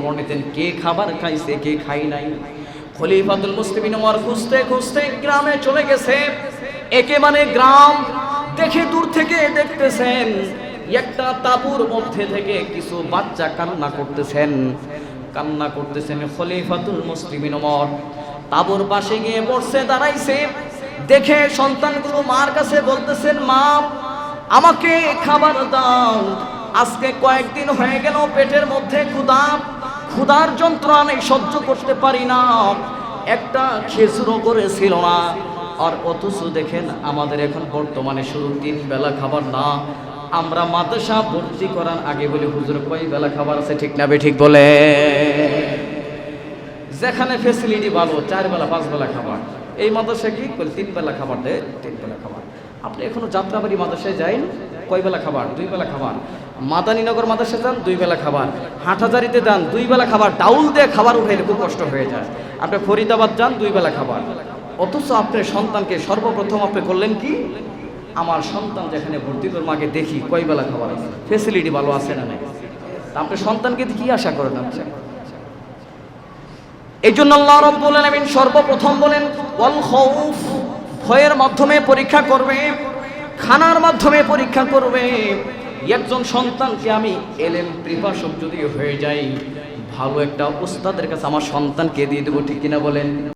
খবর নিতেন কে খাবার খাইছে কে খাই নাই। খলিফাতুল মুসলিমিন ওমর খুঁজতে খুঁজতে গ্রামে চলে গেছে। একেবারে গ্রাম দেখে দূর থেকে দেখতেছেন একটা তাঁবুর মধ্যে থেকে কিছু বাচ্চা কান্না করতেছেন। খলিফাতুল মুসলিমিন ওমর তাঁবুর পাশে গিয়ে বসে দাঁড়াইছে। দেখে সন্তানগুলো মার কাছে বলতেছেন, মা আমাকে খাবার দাও, আজকে কয়েকদিন হয়ে গেল পেটের মধ্যে ক্ষুধার যন্ত্রণা সহ্য করতে পারি না, একটা খেজুরও করেছিল না। আর অথচ দেখেন আমাদের এখন বর্তমানে শুধু 3 বেলা খাবার না, আমরা মাদ্রাসা ভর্তি করার আগে বলি হুজুর কয় বেলা খাবার আছে, ঠিক না ঠিক বলে? যেখানে ফ্যাসিলিটি ভালো 4 বেলা 5 বেলা খাবার, এই মাদ্রাসায় কি বলে 3 বেলা খাবার দেয়, 3 বেলা খাবার। আপনি এখনো যাত্রাবাড়ি মাদ্রাসায় যাইন, কয় বেলা খাবার? 2 বেলা খাবার। মাদানীনগর মাদ্রাসায় যান, 2 বেলা খাবার। হাটহাজারিতে যান, 2 বেলা খাবার। ডাউল দিয়ে খাবার উঠে খুব কষ্ট হয়ে যায়। আপনি ফরিদাবাদ যান, 2 বেলা খাবার। অথচ আপনার সন্তানকে সর্বপ্রথম আপনি করলেন কি, আমার সন্তান যেখানে ভর্তি করবো আগে দেখি কয় বেলা খাবার আছে, ফ্যাসিলিটি ভালো আছে না নাই। তা আপনি সন্তানকে কি আশা করেন? আচ্ছা, এই জন্য আল্লাহ রাব্বুল আলামিন সর্বপ্রথম বলেন ওয়াল খাউফ, ভয়ের মাধ্যমে পরীক্ষা করবে, খানার মাধ্যমে পরীক্ষা করবে। একজন সন্তানকে আমি এলেম পিপাসক যদি হয়ে যাই, ভালো একটা উস্তাদের কাছে আমার সন্তানকে দিয়ে দেবো, ঠিক কিনা বলেন?